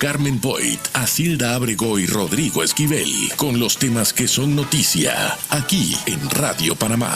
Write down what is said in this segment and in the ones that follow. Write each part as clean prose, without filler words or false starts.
Carmen Boyd, Acilda Ábrego y Rodrigo Esquivel, con los temas que son noticia, aquí en Radio Panamá.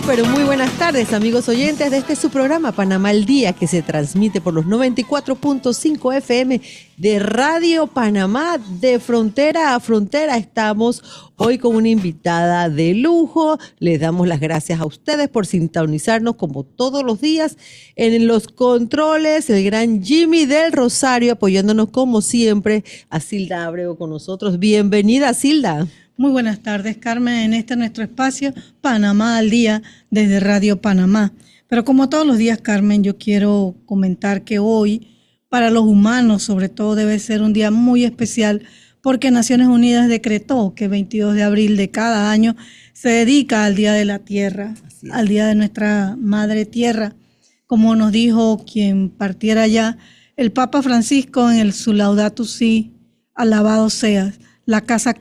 Pero muy buenas tardes, amigos oyentes de su programa Panamá al Día, que se transmite por los 94.5 FM de Radio Panamá. De frontera a frontera estamos hoy con una invitada de lujo. Les damos las gracias a ustedes por sintonizarnos como todos los días. En los controles, el gran Jimmy del Rosario, apoyándonos como siempre. Acilda Ábrego con nosotros. Bienvenida, Acilda. Muy buenas tardes, Carmen, en nuestro espacio Panamá al Día desde Radio Panamá. Pero como todos los días, Carmen, yo quiero comentar que hoy, para los humanos sobre todo, debe ser un día muy especial porque Naciones Unidas decretó que 22 de abril de cada año se dedica al Día de la Tierra, al Día de nuestra Madre Tierra. Como nos dijo quien partiera ya, el Papa Francisco en su Laudato Si, alabado seas. La casa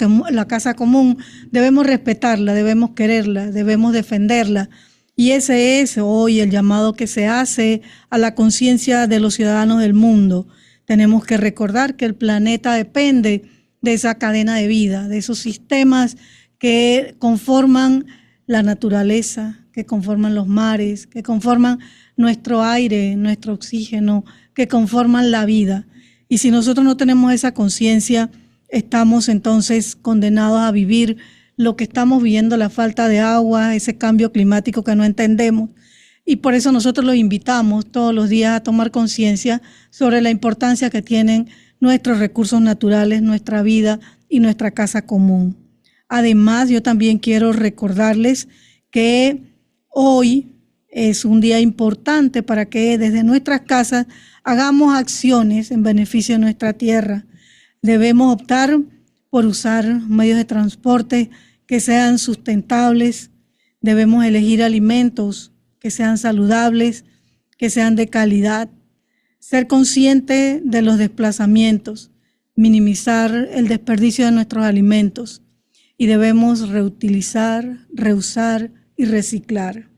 común, debemos respetarla, debemos quererla, debemos defenderla. Y ese es hoy el llamado que se hace a la conciencia de los ciudadanos del mundo. Tenemos que recordar que el planeta depende de esa cadena de vida, de esos sistemas que conforman la naturaleza, que conforman los mares, que conforman nuestro aire, nuestro oxígeno, que conforman la vida. Y si nosotros no tenemos esa conciencia, estamos entonces condenados a vivir lo que estamos viviendo, la falta de agua, ese cambio climático que no entendemos. Y por eso nosotros los invitamos todos los días a tomar conciencia sobre la importancia que tienen nuestros recursos naturales, nuestra vida y nuestra casa común. Además, yo también quiero recordarles que hoy es un día importante para que desde nuestras casas hagamos acciones en beneficio de nuestra tierra. Debemos optar por usar medios de transporte que sean sustentables. Debemos elegir alimentos que sean saludables, que sean de calidad. Ser consciente de los desplazamientos, minimizar el desperdicio de nuestros alimentos. Y debemos reutilizar, reusar y reciclar.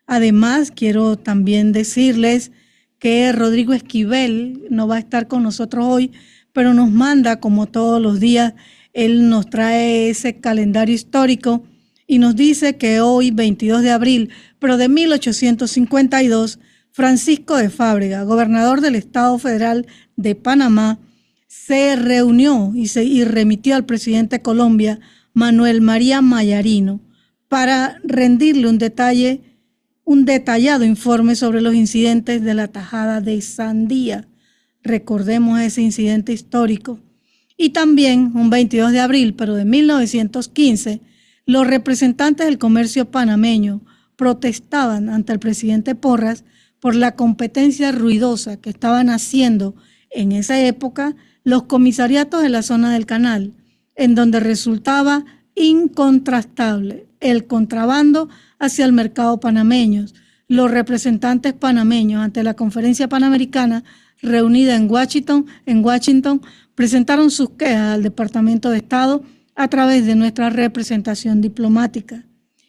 Además, quiero también decirles que Rodrigo Esquivel no va a estar con nosotros hoy, pero nos manda, como todos los días, él nos trae ese calendario histórico y nos dice que hoy, 22 de abril, pero de 1852, Francisco de Fábrega, gobernador del Estado Federal de Panamá, se reunió y remitió al presidente de Colombia, Manuel María Mayarino, para rendirle un detallado informe sobre los incidentes de la tajada de Sandía. Recordemos ese incidente histórico. Y también un 22 de abril, pero de 1915, los representantes del comercio panameño protestaban ante el presidente Porras por la competencia ruidosa que estaban haciendo en esa época los comisariatos de la zona del canal, en donde resultaba incontrastable el contrabando hacia el mercado panameño. Los representantes panameños ante la Conferencia Panamericana reunida en Washington, presentaron sus quejas al Departamento de Estado a través de nuestra representación diplomática.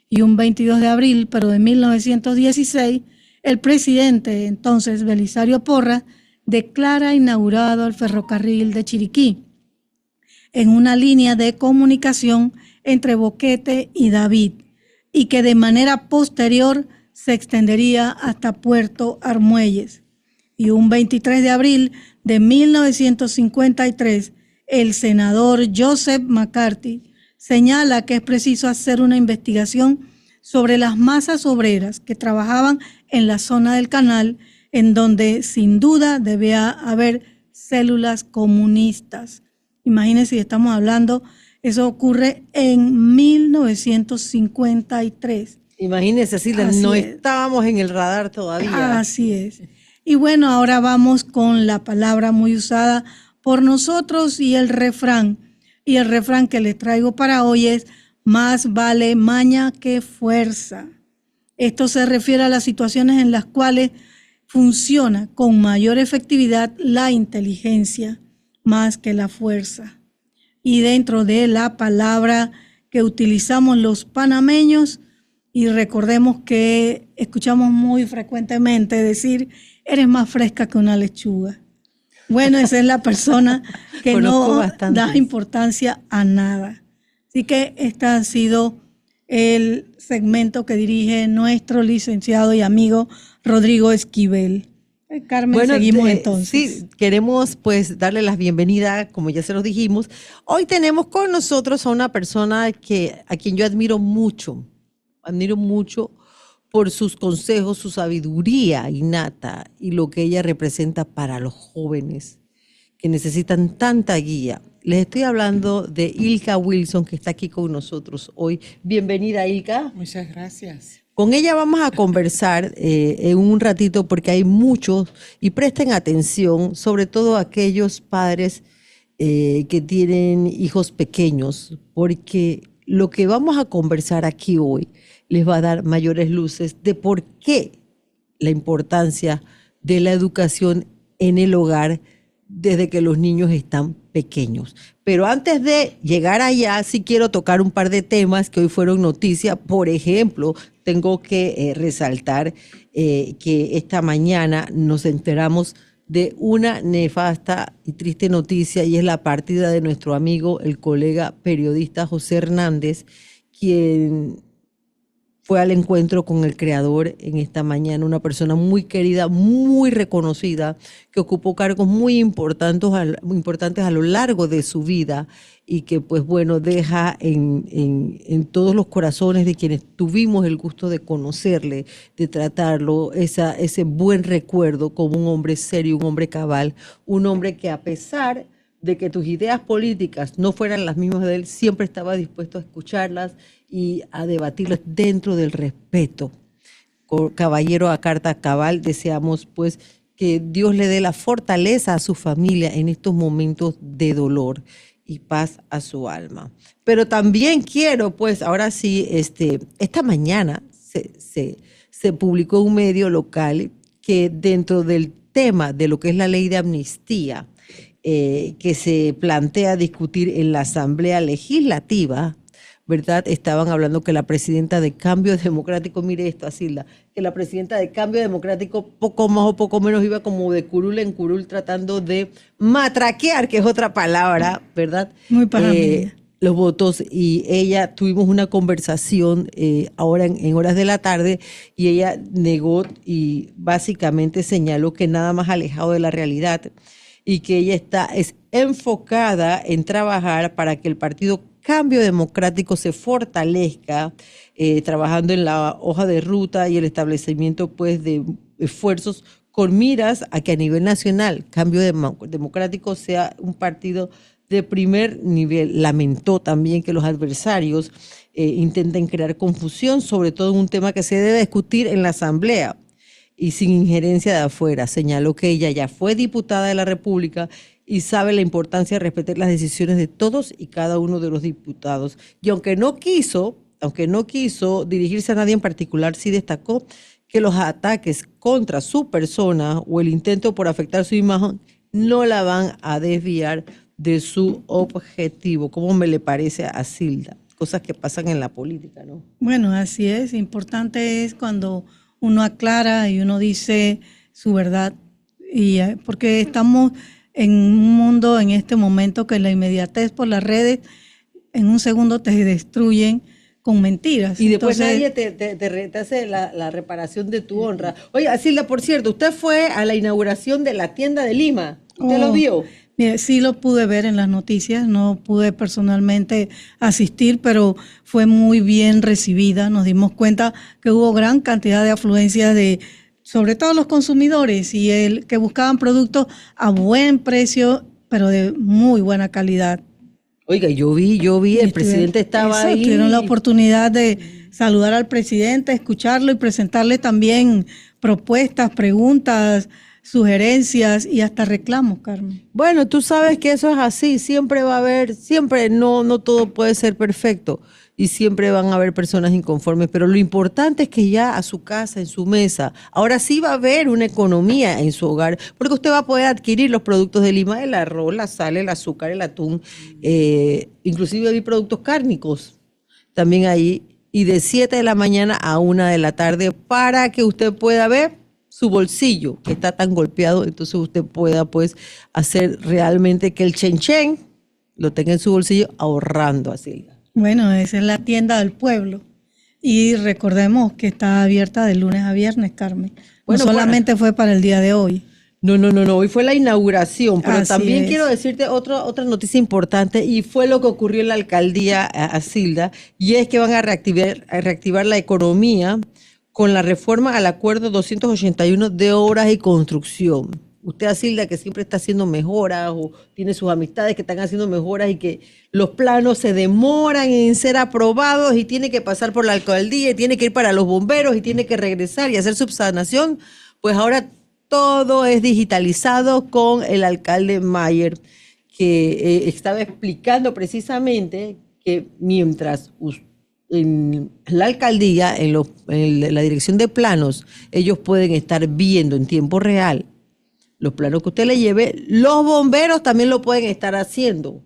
Y un 22 de abril, pero de 1916, el presidente entonces, Belisario Porras, declara inaugurado el ferrocarril de Chiriquí en una línea de comunicación entre Boquete y David, y que de manera posterior se extendería hasta Puerto Armuelles. Y un 23 de abril de 1953, el senador Joseph McCarthy señala que es preciso hacer una investigación sobre las masas obreras que trabajaban en la zona del canal, en donde sin duda debía haber células comunistas. Imagínense si estamos hablando, eso ocurre en 1953. Imagínense, así no estábamos en el radar todavía. Así es. Y bueno, ahora vamos con la palabra muy usada por nosotros y el refrán. Y el refrán que les traigo para hoy es: más vale maña que fuerza. Esto se refiere a las situaciones en las cuales funciona con mayor efectividad la inteligencia más que la fuerza. Y dentro de la palabra que utilizamos los panameños, y recordemos que escuchamos muy frecuentemente decir, eres más fresca que una lechuga. Bueno, esa es la persona que no da importancia a nada. Así que este ha sido el segmento que dirige nuestro licenciado y amigo Rodrigo Esquivel. Carmen, bueno, seguimos entonces. Sí, queremos pues darle la bienvenida, como ya se los dijimos. Hoy tenemos con nosotros a una persona a quien yo admiro mucho por sus consejos, su sabiduría innata y lo que ella representa para los jóvenes que necesitan tanta guía. Les estoy hablando de Ilka Wilson, que está aquí con nosotros hoy. Bienvenida, Ilka. Muchas gracias. Con ella vamos a conversar en un ratito porque hay muchos, y presten atención, sobre todo aquellos padres que tienen hijos pequeños, porque lo que vamos a conversar aquí hoy les va a dar mayores luces de por qué la importancia de la educación en el hogar desde que los niños están pequeños. Pero antes de llegar allá, sí quiero tocar un par de temas que hoy fueron noticia. Por ejemplo, tengo que resaltar que esta mañana nos enteramos de una nefasta y triste noticia, y es la partida de nuestro amigo, el colega periodista José Hernández, quien fue al encuentro con el creador en esta mañana, una persona muy querida, muy reconocida, que ocupó cargos muy importantes a lo largo de su vida, y que pues bueno, deja en todos los corazones de quienes tuvimos el gusto de conocerle, de tratarlo, ese buen recuerdo como un hombre serio, un hombre cabal, un hombre que a pesar de que tus ideas políticas no fueran las mismas de él, siempre estaba dispuesto a escucharlas y a debatirlas dentro del respeto. Caballero a carta cabal, deseamos pues que Dios le dé la fortaleza a su familia en estos momentos de dolor y paz a su alma. Pero también quiero, pues ahora sí, esta mañana se publicó un medio local que dentro del tema de lo que es la ley de amnistía, que se plantea discutir en la Asamblea Legislativa, ¿verdad? Estaban hablando que la presidenta de Cambio Democrático, mire esto, Asilda, que la presidenta de Cambio Democrático poco más o poco menos iba como de curul en curul tratando de matraquear, que es otra palabra, ¿verdad? Muy para mí. Los votos, y ella, tuvimos una conversación ahora en horas de la tarde, y ella negó y básicamente señaló que nada más alejado de la realidad, y que ella es enfocada en trabajar para que el partido Cambio Democrático se fortalezca, trabajando en la hoja de ruta y el establecimiento pues de esfuerzos con miras a que a nivel nacional Cambio Democrático sea un partido de primer nivel. Lamentó también que los adversarios intenten crear confusión, sobre todo en un tema que se debe discutir en la Asamblea y sin injerencia de afuera. Señaló que ella ya fue diputada de la República y sabe la importancia de respetar las decisiones de todos y cada uno de los diputados. Y aunque no quiso dirigirse a nadie en particular, sí destacó que los ataques contra su persona o el intento por afectar su imagen no la van a desviar de su objetivo. ¿Cómo me le parece a Silda? Cosas que pasan en la política, ¿no? Bueno, así es. Importante es cuando uno aclara y uno dice su verdad, y porque estamos en un mundo en este momento que la inmediatez por las redes en un segundo te destruyen con mentiras. Y después nadie te hace la reparación de tu honra. Oye, Silda, por cierto, usted fue a la inauguración de la tienda de Lima. ¿Usted lo vio? Mire, sí lo pude ver en las noticias, no pude personalmente asistir, pero fue muy bien recibida. Nos dimos cuenta que hubo gran cantidad de afluencia sobre todo los consumidores, y que buscaban productos a buen precio, pero de muy buena calidad. Oiga, yo vi, el presidente estaba ahí. Tuvieron la oportunidad de saludar al presidente, escucharlo y presentarle también propuestas, preguntas, sugerencias y hasta reclamos, Carmen. Bueno, tú sabes que eso es así, siempre va a haber, no todo puede ser perfecto, y siempre van a haber personas inconformes, pero lo importante es que ya a su casa, en su mesa, ahora sí va a haber una economía en su hogar, porque usted va a poder adquirir los productos de Lima, el arroz, la sal, el azúcar, el atún, inclusive hay productos cárnicos, también ahí, y de 7 de la mañana a 1 de la tarde para que usted pueda ver su bolsillo que está tan golpeado, entonces usted pueda pues hacer realmente que el chen lo tenga en su bolsillo ahorrando así. Bueno, esa es la tienda del pueblo. Y recordemos que está abierta de lunes a viernes, Carmen. Bueno, no solamente fue para el día de hoy. No, hoy fue la inauguración, pero Así también es. quiero decirte otra noticia importante y fue lo que ocurrió en la alcaldía Asilda, y es que van a reactivar la economía con la reforma al acuerdo 281 de obras y construcción. Usted, Asilda, que siempre está haciendo mejoras o tiene sus amistades que están haciendo mejoras y que los planos se demoran en ser aprobados y tiene que pasar por la alcaldía y tiene que ir para los bomberos y tiene que regresar y hacer subsanación, pues ahora todo es digitalizado con el alcalde Mayer, que estaba explicando precisamente que mientras en la alcaldía, en la dirección de planos, ellos pueden estar viendo en tiempo real los planos que usted le lleve, los bomberos también lo pueden estar haciendo.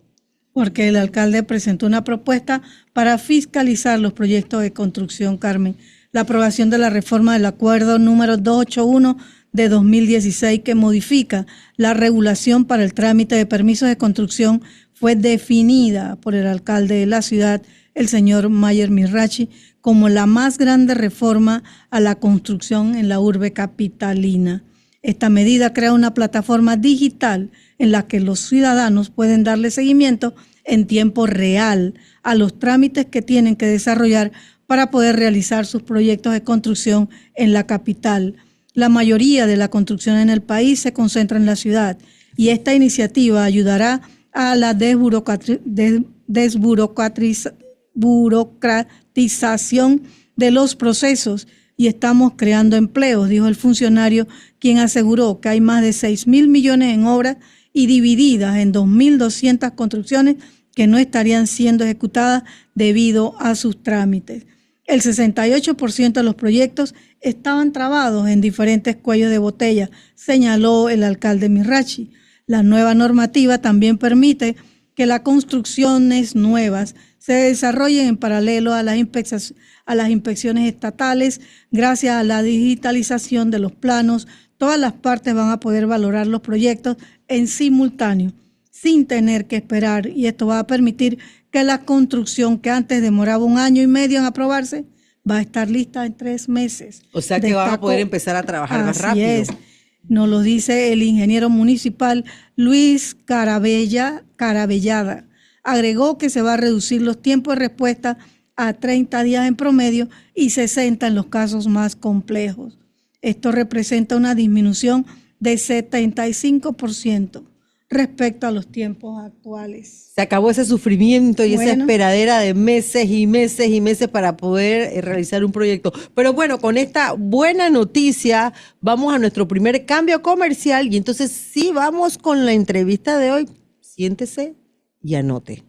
Porque el alcalde presentó una propuesta para fiscalizar los proyectos de construcción, Carmen. La aprobación de la reforma del acuerdo número 281 de 2016 que modifica la regulación para el trámite de permisos de construcción fue definida por el alcalde de la ciudad, el señor Mayer Mirachi, como la más grande reforma a la construcción en la urbe capitalina. Esta medida crea una plataforma digital en la que los ciudadanos pueden darle seguimiento en tiempo real a los trámites que tienen que desarrollar para poder realizar sus proyectos de construcción en la capital. La mayoría de la construcción en el país se concentra en la ciudad y esta iniciativa ayudará a la desburocratización de los procesos y estamos creando empleos, dijo el funcionario, quien aseguró que hay más de 6.000 millones en obras y divididas en 2.200 construcciones que no estarían siendo ejecutadas debido a sus trámites. El 68% de los proyectos estaban trabados en diferentes cuellos de botella, señaló el alcalde Mirachi. La nueva normativa también permite que las construcciones nuevas se desarrollen en paralelo a las inspecciones estatales. Gracias a la digitalización de los planos, todas las partes van a poder valorar los proyectos en simultáneo, sin tener que esperar, y esto va a permitir que la construcción que antes demoraba 1 año y medio en aprobarse, va a estar lista en 3 meses. O sea que van a poder empezar a trabajar más rápido. Así es. Nos lo dice el ingeniero municipal Luis Carabellada. Agregó que se va a reducir los tiempos de respuesta a 30 días en promedio y 60 en los casos más complejos. Esto representa una disminución de 75% respecto a los tiempos actuales. Se acabó ese sufrimiento y esa esperadera de meses y meses y meses para poder realizar un proyecto. Pero bueno, con esta buena noticia vamos a nuestro primer cambio comercial y entonces sí vamos con la entrevista de hoy. Siéntese y anote.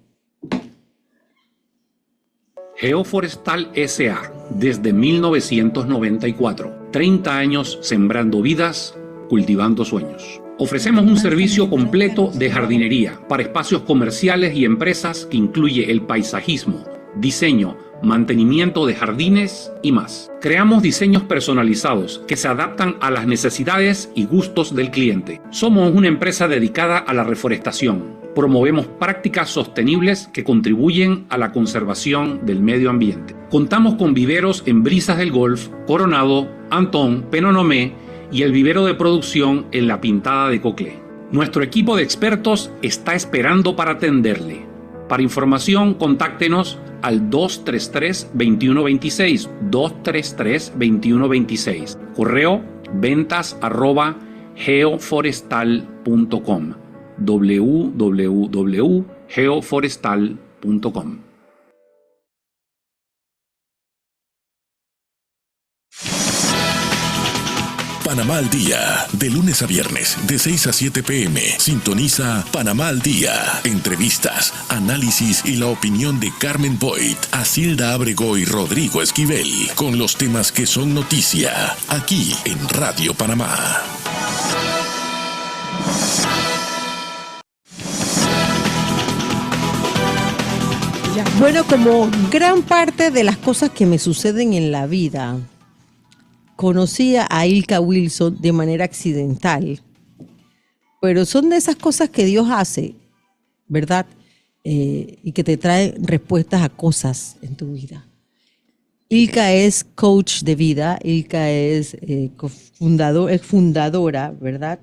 Geoforestal S.A. desde 1994. 30 años sembrando vidas, cultivando sueños. Ofrecemos un servicio completo de jardinería para espacios comerciales y empresas que incluye el paisajismo, diseño, mantenimiento de jardines y más. Creamos diseños personalizados que se adaptan a las necesidades y gustos del cliente. Somos una empresa dedicada a la reforestación. Promovemos prácticas sostenibles que contribuyen a la conservación del medio ambiente. Contamos con viveros en Brisas del Golf, Coronado, Antón, Penonomé y el vivero de producción en La Pintada de Coclé. Nuestro equipo de expertos está esperando para atenderle. Para información, contáctenos al 233-2126, 233-2126. Correo ventas@geoforestal.com, www.geoforestal.com. Panamá al Día, de lunes a viernes, de 6 a 7 p.m. Sintoniza Panamá al Día. Entrevistas, análisis y la opinión de Carmen Boyd, Asilda Ábrego y Rodrigo Esquivel, con los temas que son noticia, aquí en Radio Panamá. Bueno, como gran parte de las cosas que me suceden en la vida, conocí a Ilka Wilson de manera accidental, pero son de esas cosas que Dios hace, ¿verdad? Y que te traen respuestas a cosas en tu vida. Ilka es coach de vida, Ilka es fundadora, ¿verdad?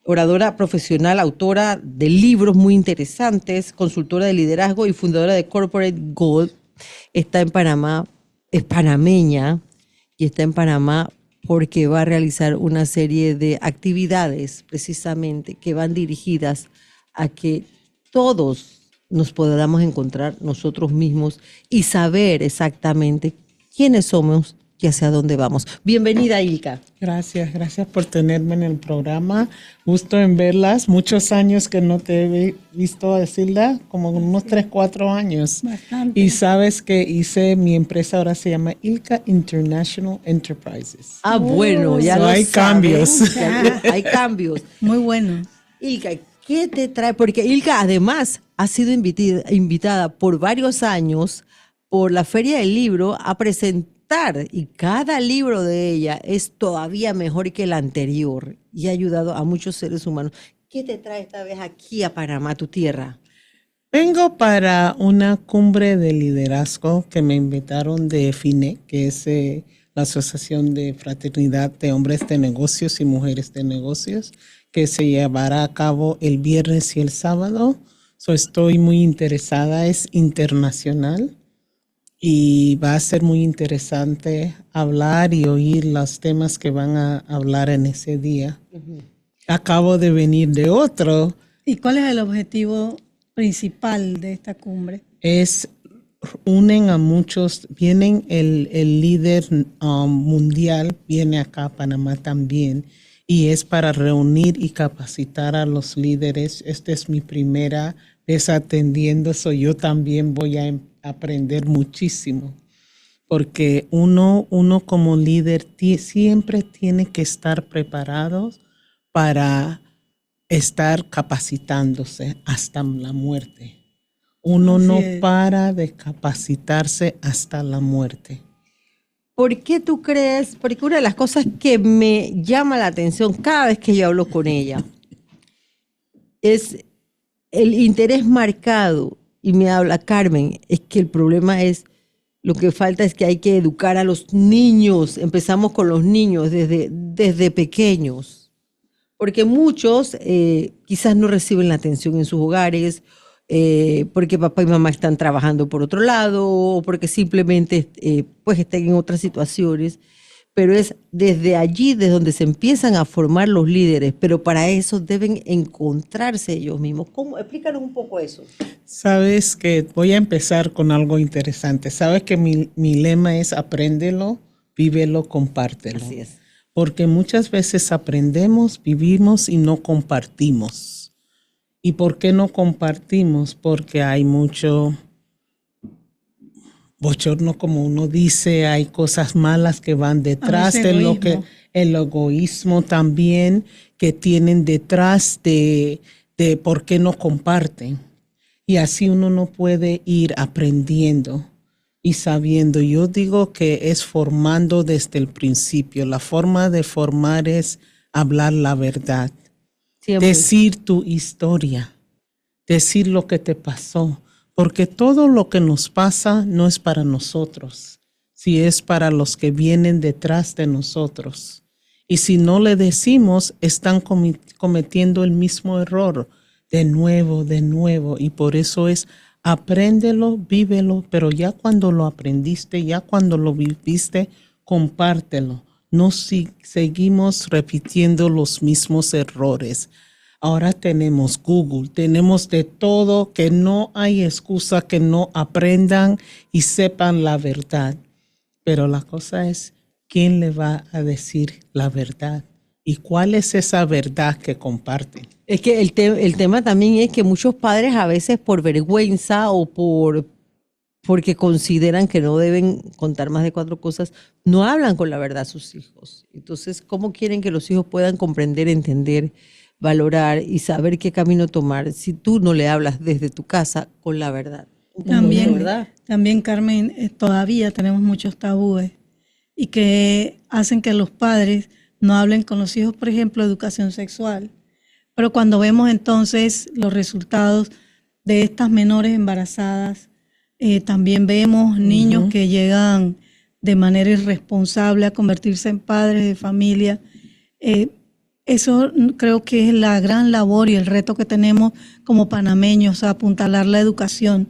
Oradora profesional, autora de libros muy interesantes, consultora de liderazgo y fundadora de Corporate Gold. Está en Panamá, es panameña y está en Panamá porque va a realizar una serie de actividades precisamente que van dirigidas a que todos nos podamos encontrar nosotros mismos y saber exactamente quiénes somos y hacia dónde vamos. Bienvenida, Ilka. Gracias por tenerme en el programa. Gusto en verlas. Muchos años que no te he visto, Silda, como unos 3, 4 años. Bastante. Y sabes que hice, mi empresa ahora se llama Ilka International Enterprises. Ah, bueno, ya So lo hay saben. cambios. Hay cambios. Muy bueno. Ilka, ¿qué te trae? Porque Ilka además ha sido invitada por varios años por la Feria del Libro a presentar, y cada libro de ella es todavía mejor que el anterior y ha ayudado a muchos seres humanos. ¿Qué te trae esta vez aquí a Panamá, tu tierra? Vengo para una cumbre de liderazgo que me invitaron de FINE, que es la Asociación de Fraternidad de Hombres de Negocios y Mujeres de Negocios, que se llevará a cabo el viernes y el sábado. Estoy muy interesada, es internacional. Y va a ser muy interesante hablar y oír los temas que van a hablar en ese día. Acabo de venir de otro. ¿Y cuál es el objetivo principal de esta cumbre? Unen a muchos, vienen el líder mundial, viene acá a Panamá también, y es para reunir y capacitar a los líderes. Esta es mi primera vez atendiendo, yo también voy a aprender muchísimo, porque uno como líder siempre tiene que estar preparado para estar capacitándose hasta la muerte. Uno no para de capacitarse hasta la muerte. ¿Por qué tú crees? Porque una de las cosas que me llama la atención cada vez que yo hablo con ella es el interés marcado. Y me habla Carmen, es que el problema es, lo que falta es que hay que educar a los niños. Empezamos con los niños desde pequeños, porque muchos quizás no reciben la atención en sus hogares, porque papá y mamá están trabajando por otro lado, o porque simplemente pues están en otras situaciones. Pero es desde allí desde donde se empiezan a formar los líderes, pero para eso deben encontrarse ellos mismos. ¿Cómo? Explícanos un poco eso. Sabes que voy a empezar con algo interesante. Sabes que mi lema es apréndelo, vívelo, compártelo. Así es. Porque muchas veces aprendemos, vivimos y no compartimos. ¿Y por qué no compartimos? Porque hay mucho bochorno, como uno dice, hay cosas malas que van detrás de lo que el egoísmo también que tienen detrás de por qué no comparten. Y así uno no puede ir aprendiendo y sabiendo. Yo digo que es formando desde el principio. La forma de formar es hablar la verdad, Siempre. Decir tu historia, decir lo que te pasó. Porque todo lo que nos pasa no es para nosotros, si es para los que vienen detrás de nosotros. Y si no le decimos, están cometiendo el mismo error de nuevo. Y por eso es, apréndelo, vívelo, pero ya cuando lo aprendiste, ya cuando lo viviste, compártelo. No seguimos repitiendo los mismos errores. Ahora tenemos Google, tenemos de todo, que no hay excusa que no aprendan y sepan la verdad. Pero la cosa es, ¿quién le va a decir la verdad? ¿Y cuál es esa verdad que comparten? Es que el tema también es que muchos padres a veces por vergüenza o porque consideran que no deben contar más de 4 cosas, no hablan con la verdad a sus hijos. Entonces, ¿cómo quieren que los hijos puedan comprender, entender, valorar y saber qué camino tomar si tú no le hablas desde tu casa con la verdad? También, ¿verdad? también Carmen, todavía tenemos muchos tabúes y que hacen que los padres no hablen con los hijos, por ejemplo, educación sexual. Pero cuando vemos entonces los resultados de estas menores embarazadas, también vemos niños que llegan de manera irresponsable a convertirse en padres de familia. Eso creo que es la gran labor y el reto que tenemos como panameños, apuntalar la educación.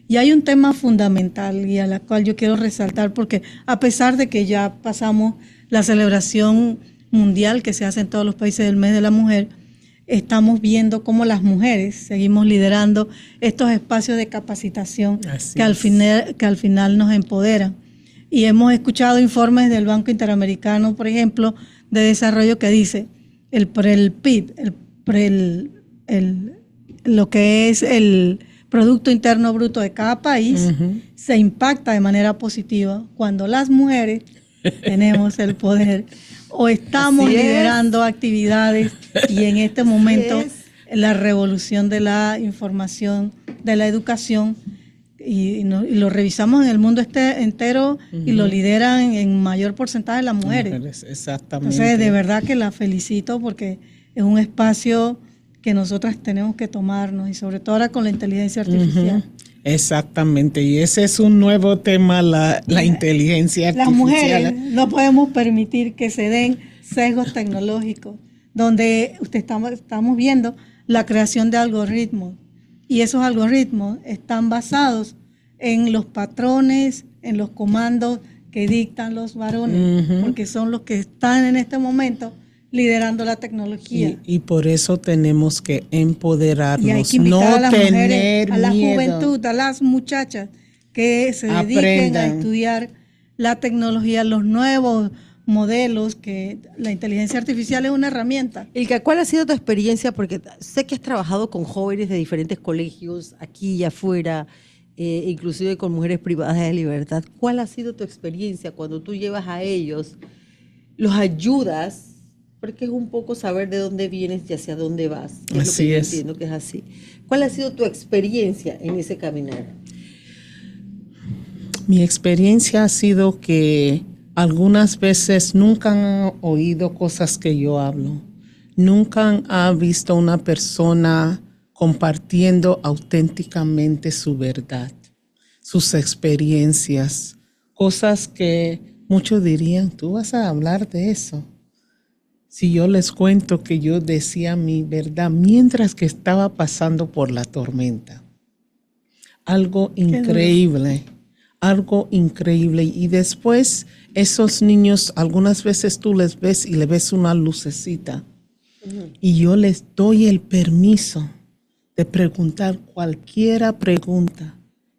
Y hay un tema fundamental y a la cual yo quiero resaltar, porque a pesar de que ya pasamos la celebración mundial que se hace en todos los países del mes de la mujer, estamos viendo cómo las mujeres seguimos liderando estos espacios de capacitación que al final nos empoderan. Y hemos escuchado informes del Banco Interamericano, por ejemplo, de desarrollo que dice el PIB, lo que es el Producto Interno Bruto de cada país, se impacta de manera positiva cuando las mujeres tenemos el poder o estamos liderando actividades y en este momento la revolución de la información, de la educación, y lo revisamos en el mundo entero y lo lideran en mayor porcentaje las mujeres. Exactamente. Entonces, de verdad que la felicito porque es un espacio que nosotras tenemos que tomarnos y sobre todo ahora con la inteligencia artificial. Exactamente, y ese es un nuevo tema, la inteligencia artificial. Las mujeres no podemos permitir que se den sesgos tecnológicos, donde estamos viendo la creación de algoritmos, y esos algoritmos están basados en los patrones, en los comandos que dictan los varones, porque son los que están en este momento liderando la tecnología. Y por eso tenemos que empoderarnos, y hay que invitar no a las tener mujeres, a la miedo. juventud, a las muchachas que se dediquen a estudiar la tecnología, los nuevos modelos, que la inteligencia artificial es una herramienta. Ilka, ¿cuál ha sido tu experiencia? Porque sé que has trabajado con jóvenes de diferentes colegios, aquí y afuera, inclusive con mujeres privadas de libertad. ¿Cuál ha sido tu experiencia cuando tú llevas a ellos, los ayudas? Porque es un poco saber de dónde vienes y hacia dónde vas. Así es. Entiendo que es así. ¿Cuál ha sido tu experiencia en ese caminar? Mi experiencia ha sido que algunas veces nunca han oído cosas que yo hablo. Nunca han visto una persona compartiendo auténticamente su verdad, sus experiencias, cosas que muchos dirían, ¿tú vas a hablar de eso? Si yo les cuento que yo decía mi verdad mientras que estaba pasando por la tormenta. Algo increíble, algo increíble. Y después esos niños, algunas veces tú les ves y le ves una lucecita. Y yo les doy el permiso de preguntar cualquier pregunta,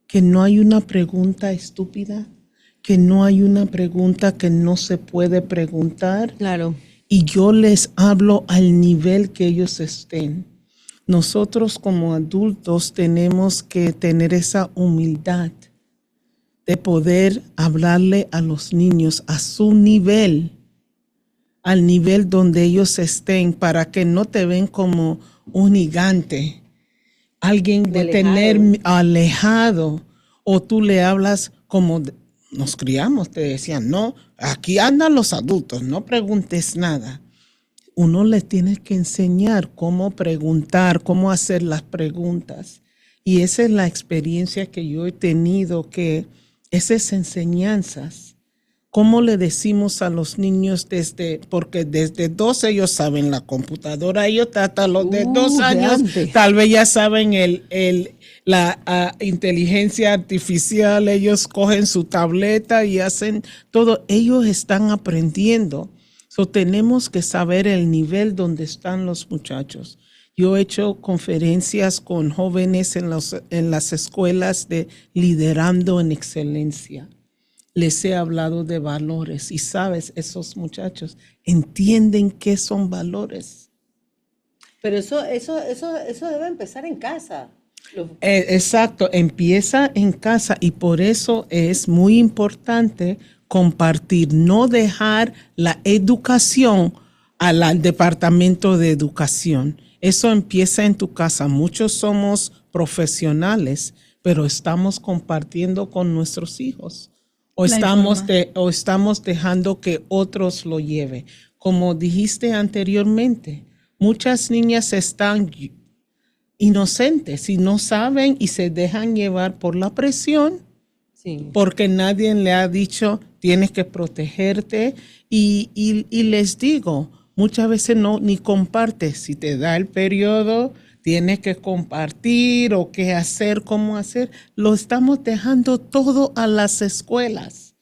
que no hay una pregunta estúpida, que no hay una pregunta que no se puede preguntar. Claro. Y yo les hablo al nivel que ellos estén. Nosotros como adultos tenemos que tener esa humildad de poder hablarle a los niños a su nivel, al nivel donde ellos estén, para que no te ven como un gigante, alguien de tener alejado, o tú le hablas como nos criamos, te decían, no, aquí andan los adultos, no preguntes nada. Uno les tiene que enseñar cómo preguntar, cómo hacer las preguntas. Y esa es la experiencia que yo he tenido, que esas enseñanzas, cómo le decimos a los niños porque desde 2 ellos saben la computadora, ellos hasta los de 2 años tal vez ya saben la inteligencia artificial, ellos cogen su tableta y hacen todo, ellos están aprendiendo. So, tenemos que saber el nivel donde están los muchachos. Yo he hecho conferencias con jóvenes en las escuelas de liderando en excelencia. Les he hablado de valores y sabes, esos muchachos entienden qué son valores. Pero eso debe empezar en casa. Exacto, empieza en casa y por eso es muy importante compartir, no dejar la educación al departamento de educación. Eso empieza en tu casa. Muchos somos profesionales, pero estamos compartiendo con nuestros hijos o La estamos dejando que otros lo lleven. Como dijiste anteriormente, muchas niñas están inocentes y no saben y se dejan llevar por la presión. Sí. Porque nadie le ha dicho, tienes que protegerte. Y les digo, muchas veces no, ni compartes. Si te da el periodo, tienes que compartir o qué hacer, cómo hacer. Lo estamos dejando todo a las escuelas,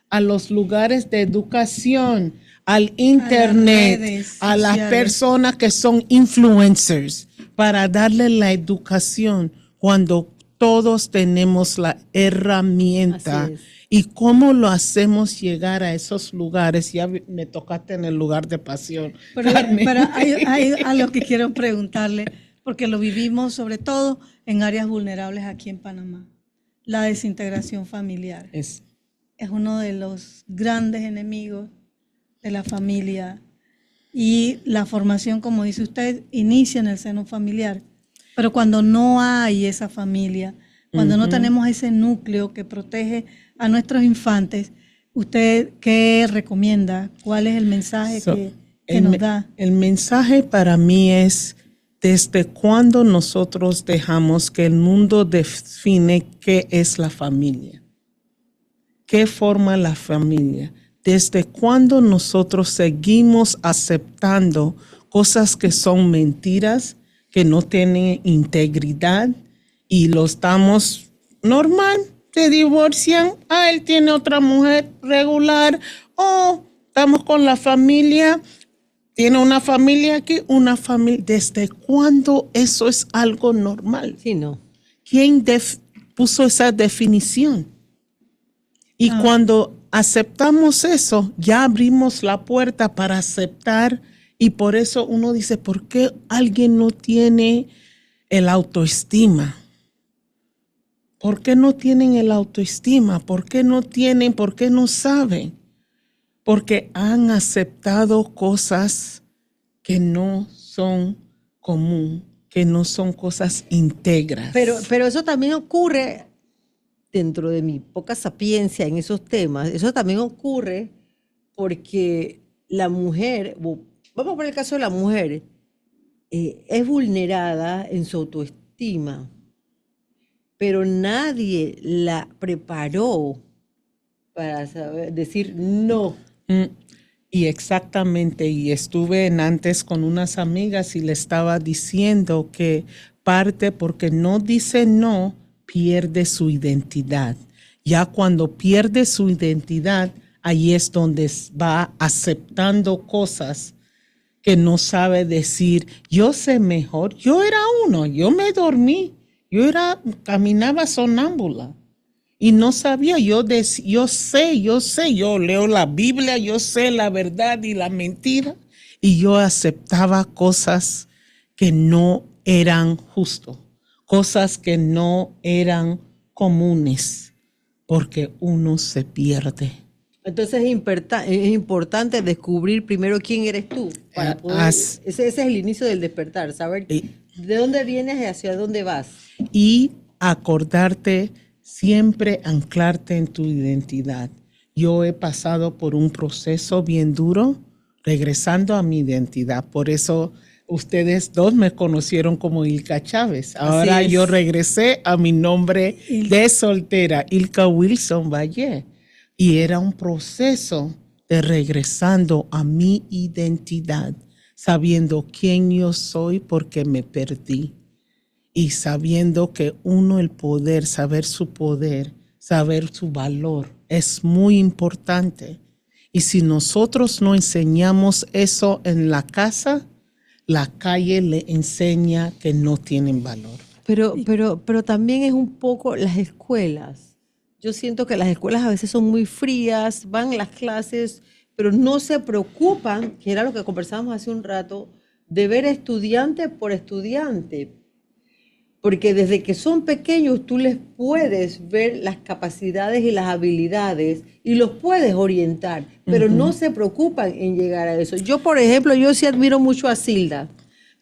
a los lugares de educación, al internet, a las personas que son influencers, para darle la educación cuando todos tenemos la herramienta. ¿Y cómo lo hacemos llegar a esos lugares? Ya me tocaste en el lugar de pasión. Pero hay algo que quiero preguntarle, porque lo vivimos sobre todo en áreas vulnerables aquí en Panamá. La desintegración familiar. Es uno de los grandes enemigos de la familia. Y la formación, como dice usted, inicia en el seno familiar. Pero cuando no hay esa familia, cuando no tenemos ese núcleo que protege a nuestros infantes, ¿usted qué recomienda? ¿Cuál es el mensaje que nos da? El mensaje para mí es, ¿desde cuándo nosotros dejamos que el mundo define qué es la familia? ¿Qué forma la familia? ¿Desde cuándo nosotros seguimos aceptando cosas que son mentiras, que no tienen integridad y lo estamos normal? Se divorcian, él tiene otra mujer regular, estamos con la familia, tiene una familia aquí, una familia. ¿Desde cuándo eso es algo normal? Sí, no. ¿Quién puso esa definición? Y cuando aceptamos eso, ya abrimos la puerta para aceptar. Y por eso uno dice, ¿por qué alguien no tiene el autoestima? ¿Por qué no tienen el autoestima? ¿Por qué no tienen? ¿Por qué no saben? Porque han aceptado cosas que no son común, que no son cosas íntegras. Pero eso también ocurre, dentro de mi poca sapiencia en esos temas, eso también ocurre porque la mujer, vamos a poner el caso de la mujer, es vulnerada en su autoestima, pero nadie la preparó para saber decir no. Y exactamente, y estuve antes con unas amigas y le estaba diciendo que parte porque no dice no, pierde su identidad. Ya cuando pierde su identidad, ahí es donde va aceptando cosas que no sabe decir, yo sé mejor, yo era uno, yo me dormí, caminaba sonámbula y no sabía, yo sé, yo leo la Biblia, yo sé la verdad y la mentira, y yo aceptaba cosas que no eran justas, cosas que no eran comunes, porque uno se pierde. Entonces es importante descubrir primero quién eres tú. Para poder, ese es el inicio del despertar, saber de dónde vienes y hacia dónde vas. Y acordarte, siempre anclarte en tu identidad. Yo he pasado por un proceso bien duro, regresando a mi identidad. Por eso ustedes dos me conocieron como Ilka Chávez. Ahora yo regresé a mi nombre de soltera, Ilka Wilson Valle. Y era un proceso de regresando a mi identidad, sabiendo quién yo soy porque me perdí. Y sabiendo que el poder, saber su poder, saber su valor, es muy importante. Y si nosotros no enseñamos eso en la casa, la calle le enseña que no tienen valor. Pero también es un poco las escuelas. Yo siento que las escuelas a veces son muy frías, van a las clases, pero no se preocupan, que era lo que conversábamos hace un rato, de ver estudiante por estudiante. Porque desde que son pequeños tú les puedes ver las capacidades y las habilidades y los puedes orientar, pero no se preocupan en llegar a eso. Yo, por ejemplo, yo sí admiro mucho a Zilda,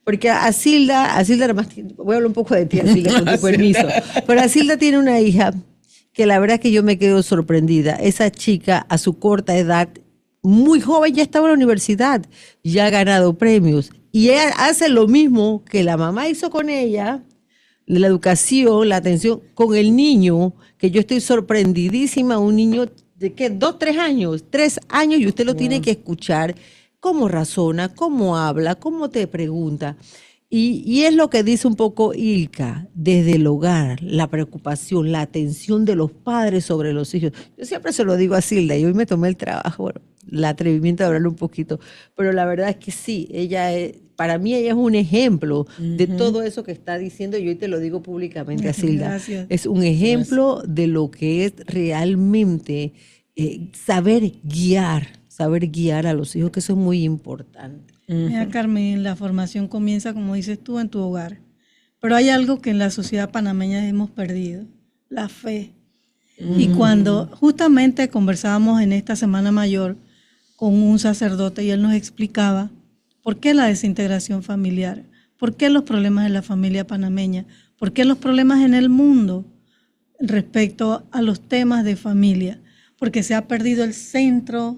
Porque Asilda, además, voy a hablar un poco de ti, Asilda, con tu permiso. Pero Asilda tiene una hija que la verdad es que yo me quedo sorprendida. Esa chica a su corta edad, muy joven, ya estaba en la universidad, ya ha ganado premios. Y ella hace lo mismo que la mamá hizo con ella, la educación, la atención, con el niño, que yo estoy sorprendidísima, un niño de ¿qué? 2, 3 años, 3 años, y usted lo tiene que escuchar cómo razona, cómo habla, cómo te pregunta. Y es lo que dice un poco Ilka, desde el hogar, la preocupación, la atención de los padres sobre los hijos. Yo siempre se lo digo a Silda, y hoy me tomé el trabajo, bueno, el atrevimiento de hablarle un poquito, pero la verdad es que sí, para mí ella es un ejemplo de todo eso que está diciendo, y hoy te lo digo públicamente a Silda. Gracias. Es un ejemplo de lo que es realmente saber guiar a los hijos, que eso es muy importante. Mira, Carmen, la formación comienza, como dices tú, en tu hogar. Pero hay algo que en la sociedad panameña hemos perdido, la fe. Y cuando justamente conversábamos en esta Semana Mayor con un sacerdote y él nos explicaba por qué la desintegración familiar, por qué los problemas en la familia panameña, por qué los problemas en el mundo respecto a los temas de familia, porque se ha perdido el centro.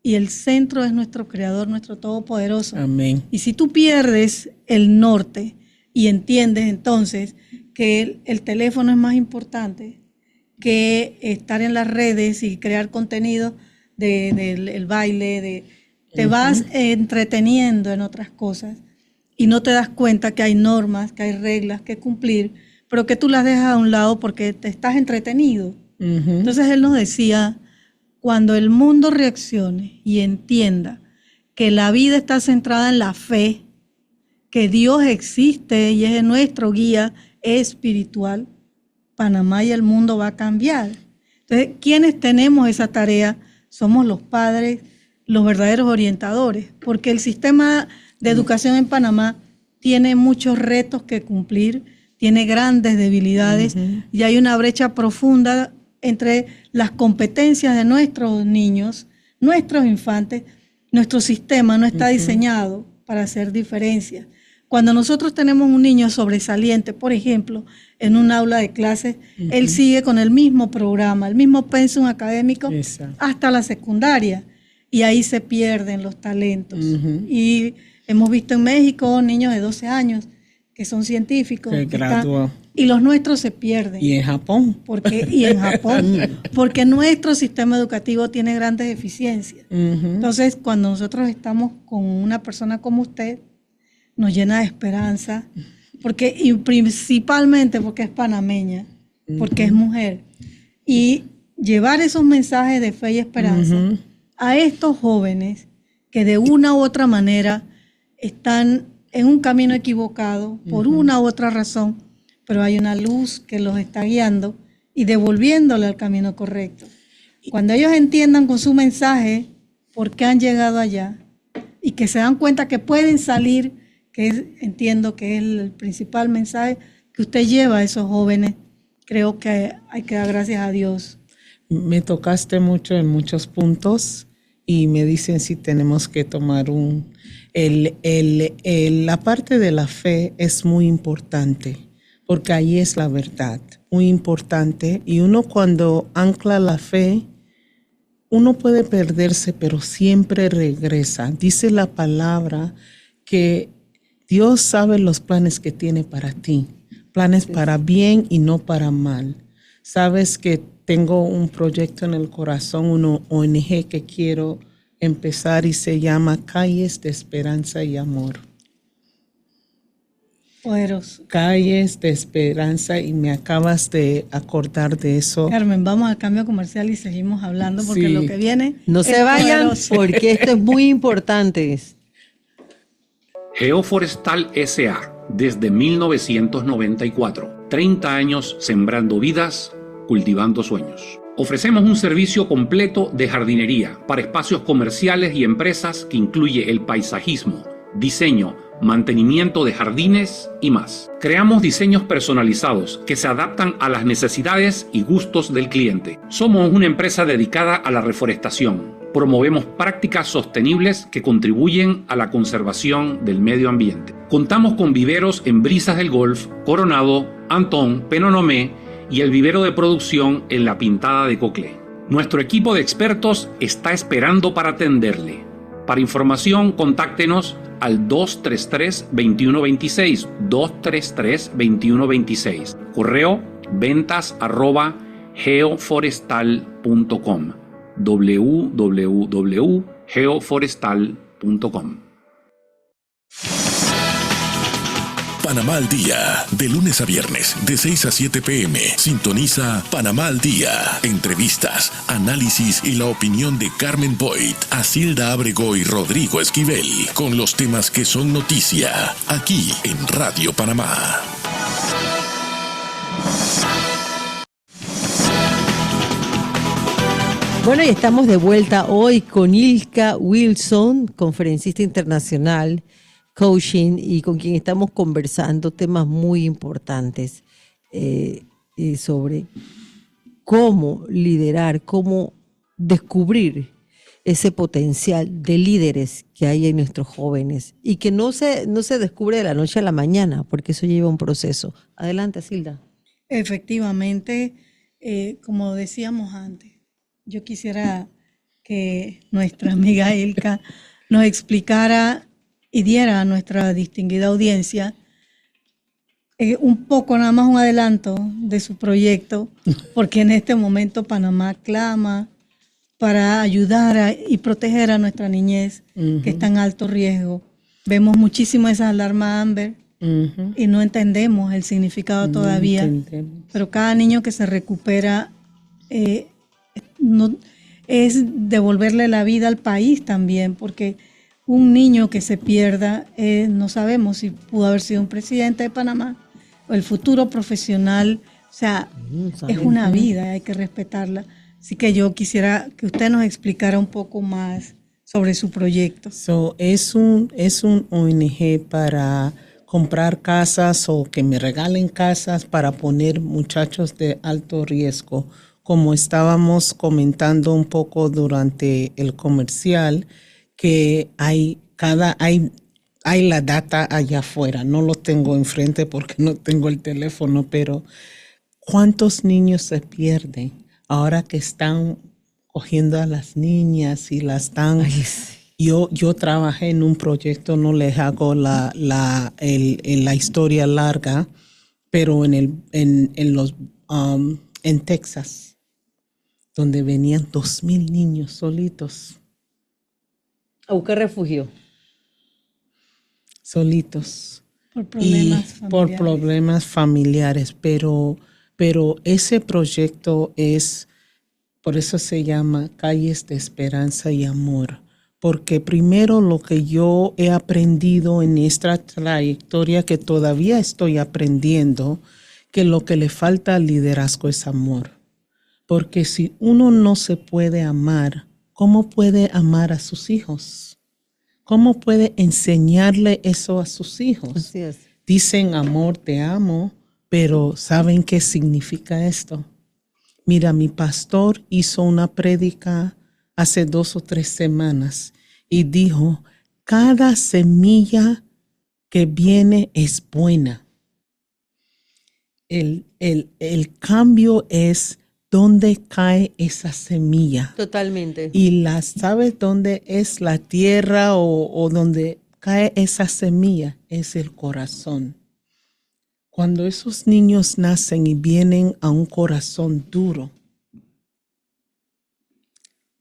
Y el centro es nuestro Creador, nuestro Todopoderoso. Amén. Y si tú pierdes el norte y entiendes entonces que el teléfono es más importante que estar en las redes y crear contenido del baile, te vas entreteniendo en otras cosas y no te das cuenta que hay normas, que hay reglas que cumplir, pero que tú las dejas a un lado porque te estás entretenido. Entonces él nos decía, cuando el mundo reaccione y entienda que la vida está centrada en la fe, que Dios existe y es nuestro guía espiritual, Panamá y el mundo va a cambiar. Entonces, quienes tenemos esa tarea somos los padres, los verdaderos orientadores, porque el sistema de educación en Panamá tiene muchos retos que cumplir, tiene grandes debilidades y hay una brecha profunda entre las competencias de nuestros niños, nuestros infantes. Nuestro sistema no está diseñado para hacer diferencias. Cuando nosotros tenemos un niño sobresaliente, por ejemplo, en un aula de clases, él sigue con el mismo programa, el mismo pensum académico hasta la secundaria, y ahí se pierden los talentos. Y hemos visto en México niños de 12 años que son científicos, y los nuestros se pierden. Y en Japón. Porque nuestro sistema educativo tiene grandes deficiencias. Entonces, cuando nosotros estamos con una persona como usted, nos llena de esperanza, y principalmente porque es panameña, porque es mujer. Y llevar esos mensajes de fe y esperanza a estos jóvenes que de una u otra manera están en un camino equivocado por una u otra razón, pero hay una luz que los está guiando y devolviéndole al camino correcto. Cuando ellos entiendan con su mensaje por qué han llegado allá y que se dan cuenta que pueden salir, entiendo que es el principal mensaje que usted lleva a esos jóvenes, creo que hay que dar gracias a Dios. Me tocaste mucho en muchos puntos y me dicen si tenemos que tomar la parte de la fe es muy importante, porque ahí es la verdad, muy importante. Y uno cuando ancla la fe, uno puede perderse, pero siempre regresa. Dice la palabra que Dios sabe los planes que tiene para ti, planes para bien y no para mal. Sabes que tengo un proyecto en el corazón, una ONG que quiero empezar y se llama Calles de Esperanza y Amor. Poderoso. Calles de Esperanza, y me acabas de acordar de eso. Carmen, vamos al cambio comercial y seguimos hablando porque lo que viene no se vayan poderoso. Porque esto es muy importante. Geoforestal S.A. desde 1994. 30 años sembrando vidas, cultivando sueños. Ofrecemos un servicio completo de jardinería para espacios comerciales y empresas que incluye el paisajismo, diseño, mantenimiento de jardines y más. Creamos diseños personalizados que se adaptan a las necesidades y gustos del cliente. Somos una empresa dedicada a la reforestación. Promovemos prácticas sostenibles que contribuyen a la conservación del medio ambiente. Contamos con viveros en Brisas del Golf, Coronado, Antón, Penonomé y el vivero de producción en La Pintada de Coclé. Nuestro equipo de expertos está esperando para atenderle. Para información, contáctenos al 233-2126, 233-2126. Correo ventas@geoforestal.com, www.geoforestal.com. Panamá al Día, de lunes a viernes, de 6 a 7 p.m. Sintoniza Panamá al Día. Entrevistas, análisis y la opinión de Carmen Boyd, Asilda Ábrego y Rodrigo Esquivel, con los temas que son noticia, aquí en Radio Panamá. Bueno, y estamos de vuelta hoy con Ilka Wilson, conferencista internacional, coaching, y con quien estamos conversando temas muy importantes sobre cómo liderar, cómo descubrir ese potencial de líderes que hay en nuestros jóvenes y que no se descubre de la noche a la mañana, porque eso lleva un proceso. Adelante, Silda. Efectivamente, como decíamos antes, yo quisiera que nuestra amiga Ilka nos explicara y diera a nuestra distinguida audiencia un poco, nada más un adelanto de su proyecto, porque en este momento Panamá clama para ayudar y proteger a nuestra niñez, que está en alto riesgo. Vemos muchísimo esas alarmas Amber y no entendemos el significado todavía, pero cada niño que se recupera no, es devolverle la vida al país también, porque un niño que se pierda, no sabemos si pudo haber sido un presidente de Panamá o el futuro profesional. O sea, es una vida, hay que respetarla. Así que yo quisiera que usted nos explicara un poco más sobre su proyecto. Es un ONG para comprar casas o que me regalen casas para poner muchachos de alto riesgo. Como estábamos comentando un poco durante el comercial, que hay la data allá afuera. No lo tengo enfrente porque no tengo el teléfono, pero ¿cuántos niños se pierden ahora que están cogiendo a las niñas y las están? Ay, sí. Yo trabajé en un proyecto, no les hago la historia larga, pero en Texas, donde venían 2,000 niños solitos. ¿A buscar refugio? Solitos. Por problemas familiares. Pero ese proyecto por eso se llama Calles de Esperanza y Amor. Porque primero lo que yo he aprendido en esta trayectoria, que todavía estoy aprendiendo, que lo que le falta al liderazgo es amor. Porque si uno no se puede amar, ¿cómo puede amar a sus hijos? ¿Cómo puede enseñarle eso a sus hijos? Así es. Dicen amor, te amo, pero ¿saben qué significa esto? Mira, mi pastor hizo una prédica hace 2 o 3 semanas y dijo, cada semilla que viene es buena. El cambio es dónde cae esa semilla. Totalmente. Y ¿sabes dónde es la tierra o donde cae esa semilla? Es el corazón. Cuando esos niños nacen y vienen a un corazón duro,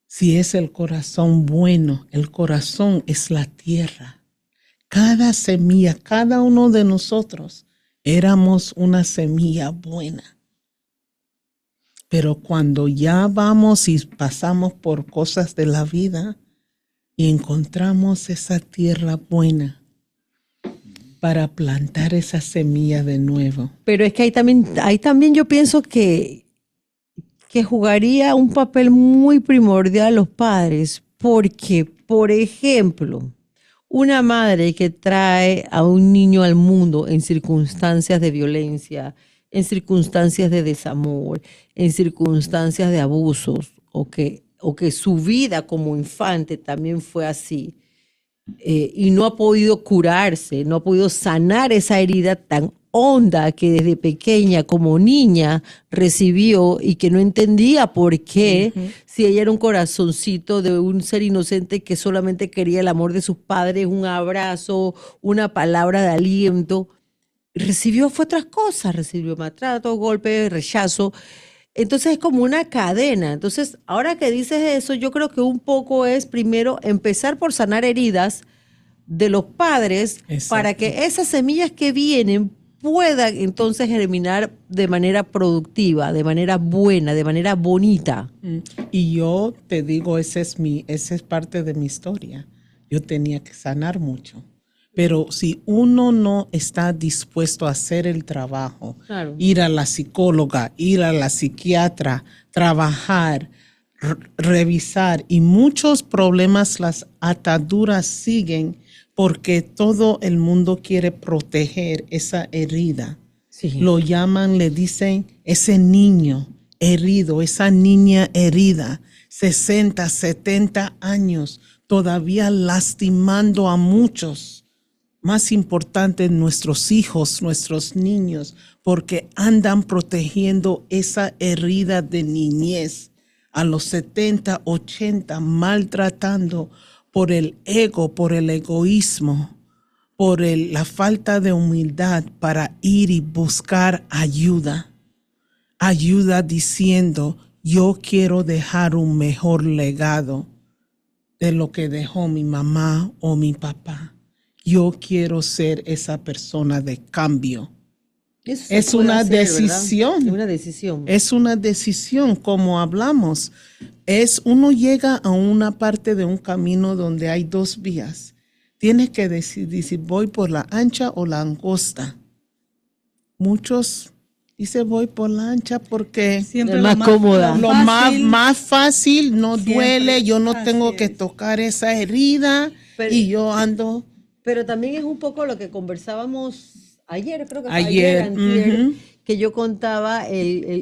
si es el corazón bueno, el corazón es la tierra. Cada semilla, cada uno de nosotros éramos una semilla buena. Pero cuando ya vamos y pasamos por cosas de la vida y encontramos esa tierra buena para plantar esa semilla de nuevo. Pero es que ahí también yo pienso que jugaría un papel muy primordial los padres, porque, por ejemplo, una madre que trae a un niño al mundo en circunstancias de violencia, en circunstancias de desamor, en circunstancias de abusos, o que su vida como infante también fue así, y no ha podido curarse, no ha podido sanar esa herida tan honda que desde pequeña como niña recibió y que no entendía por qué, si ella era un corazoncito de un ser inocente que solamente quería el amor de sus padres, un abrazo, una palabra de aliento, fue otras cosas, recibió maltrato, golpes, rechazo. Entonces es como una cadena. Entonces, ahora que dices eso, yo creo que un poco es primero empezar por sanar heridas de los padres. Exacto. Para que esas semillas que vienen puedan entonces germinar de manera productiva, de manera buena, de manera bonita. Y yo te digo, esa es parte de mi historia. Yo tenía que sanar mucho. Pero si uno no está dispuesto a hacer el trabajo, claro, ir a la psicóloga, ir a la psiquiatra, trabajar, revisar, y muchos problemas, las ataduras siguen porque todo el mundo quiere proteger esa herida. Sí. Lo llaman, le dicen, ese niño herido, esa niña herida, 60, 70 años, todavía lastimando a muchos. Más importante, nuestros hijos, nuestros niños, porque andan protegiendo esa herida de niñez a los 70, 80, maltratando por el ego, por el egoísmo, por la falta de humildad para ir y buscar ayuda. Ayuda diciendo, yo quiero dejar un mejor legado de lo que dejó mi mamá o mi papá. Yo quiero ser esa persona de cambio. Es una decisión. Es una decisión. Es una decisión, como hablamos. Uno llega a una parte de un camino donde hay dos vías. Tienes que decidir si voy por la ancha o la angosta. Muchos dicen voy por la ancha porque siempre es más cómoda. Lo más fácil, no siempre duele, yo no tengo que tocar esa herida y yo ando. Pero también es un poco lo que conversábamos ayer, creo que fue antier, que yo contaba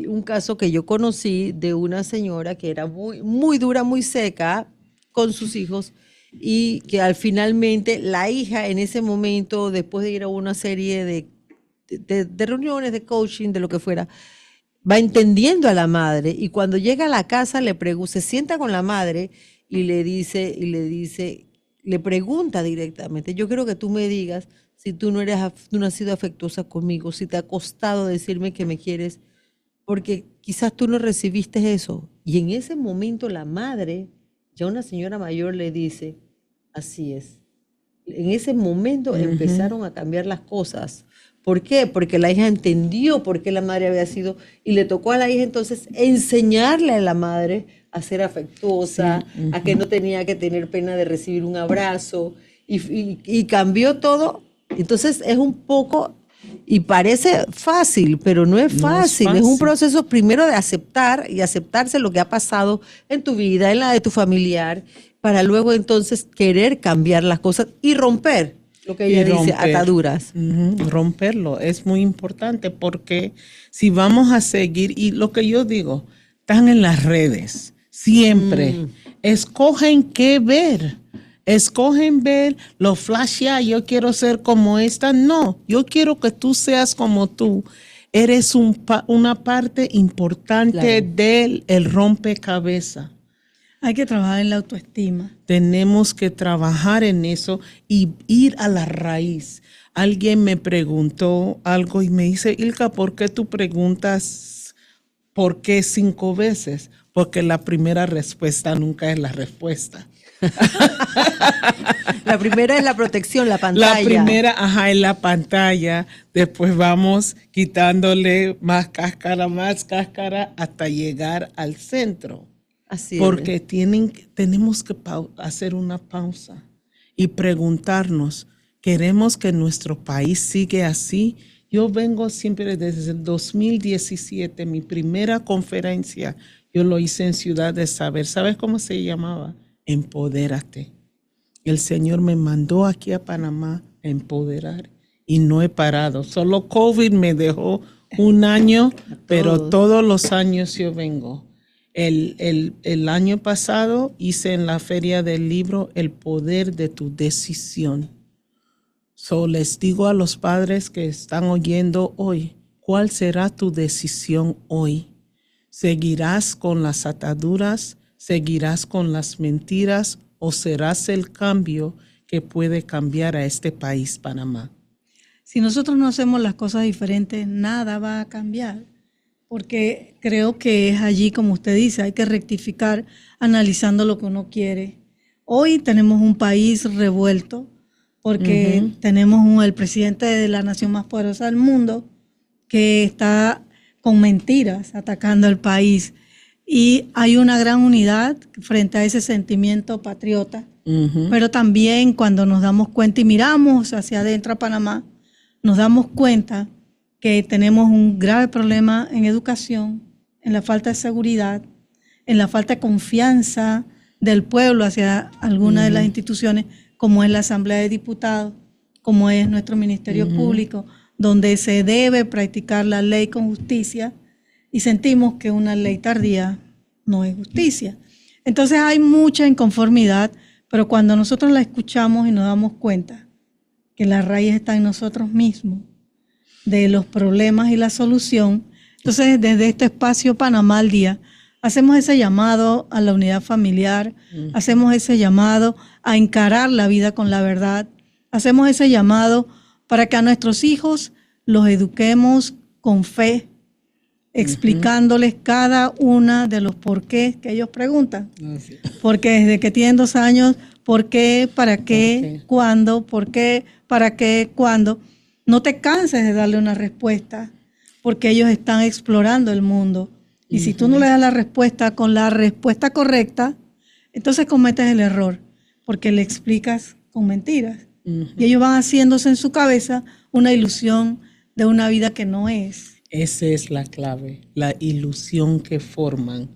un caso que yo conocí de una señora que era muy, muy dura, muy seca con sus hijos y que finalmente la hija en ese momento, después de ir a una serie de reuniones, de coaching, de lo que fuera, va entendiendo a la madre y cuando llega a la casa se sienta con la madre y le pregunta directamente, yo quiero que tú me digas si tú no has sido afectuosa conmigo, si te ha costado decirme que me quieres, porque quizás tú no recibiste eso. Y en ese momento la madre, ya una señora mayor, le dice, así es. En ese momento empezaron a cambiar las cosas. ¿Por qué? Porque la hija entendió por qué la madre había sido, y le tocó a la hija entonces enseñarle a la madre a ser afectuosa, a que no tenía que tener pena de recibir un abrazo, y cambió todo. Entonces es un poco, y parece fácil, pero no es fácil. Es un proceso primero de aceptar y aceptarse lo que ha pasado en tu vida, en la de tu familiar, para luego entonces querer cambiar las cosas y romper. Lo que ella dice, ataduras. Romperlo es muy importante porque si vamos a seguir, y lo que yo digo, están en las redes, siempre. Escogen qué ver. Escogen ver los flash, yo quiero ser como esta. No, yo quiero que tú seas como tú. Eres una parte importante del rompecabezas. Hay que trabajar en la autoestima. Tenemos que trabajar en eso y ir a la raíz. Alguien me preguntó algo y me dice, Ilka, ¿por qué tú preguntas por qué 5 veces? Porque la primera respuesta nunca es la respuesta. La primera es la protección, la pantalla. La primera, es la pantalla. Después vamos quitándole más cáscara hasta llegar al centro. Así porque tenemos que hacer una pausa y preguntarnos, ¿queremos que nuestro país siga así? Yo vengo siempre desde el 2017, mi primera conferencia, yo lo hice en Ciudad de Saber. ¿Sabes cómo se llamaba? Empodérate. El Señor me mandó aquí a Panamá a empoderar y no he parado. Solo COVID me dejó un año, pero todos los años yo vengo. El año pasado hice en la Feria del Libro el poder de tu decisión. So, les digo a los padres que están oyendo hoy, ¿cuál será tu decisión hoy? ¿Seguirás con las ataduras? ¿Seguirás con las mentiras? ¿O serás el cambio que puede cambiar a este país, Panamá? Si nosotros no hacemos las cosas diferentes, nada va a cambiar. Porque creo que es allí, como usted dice, hay que rectificar analizando lo que uno quiere. Hoy tenemos un país revuelto porque tenemos el presidente de la nación más poderosa del mundo que está con mentiras atacando al país. Y hay una gran unidad frente a ese sentimiento patriota. Pero también cuando nos damos cuenta y miramos hacia adentro a Panamá, nos damos cuenta que tenemos un grave problema en educación, en la falta de seguridad, en la falta de confianza del pueblo hacia alguna de las instituciones, como es la Asamblea de Diputados, como es nuestro Ministerio Público, donde se debe practicar la ley con justicia, y sentimos que una ley tardía no es justicia. Entonces hay mucha inconformidad, pero cuando nosotros la escuchamos y nos damos cuenta que la raíz está en nosotros mismos, de los problemas y la solución, entonces desde este espacio Panamá al Día, hacemos ese llamado a la unidad familiar, hacemos ese llamado a encarar la vida con la verdad, hacemos ese llamado para que a nuestros hijos los eduquemos con fe, explicándoles cada una de los por qué que ellos preguntan. Porque desde que tienen 2 años, ¿por qué? ¿Para qué? ¿Cuándo? ¿Por qué? ¿Para qué? ¿Cuándo? No te canses de darle una respuesta, porque ellos están explorando el mundo. Y si tú no le das la respuesta con la respuesta correcta, entonces cometes el error, porque le explicas con mentiras. Y ellos van haciéndose en su cabeza una ilusión de una vida que no es. Esa es la clave, la ilusión que forman.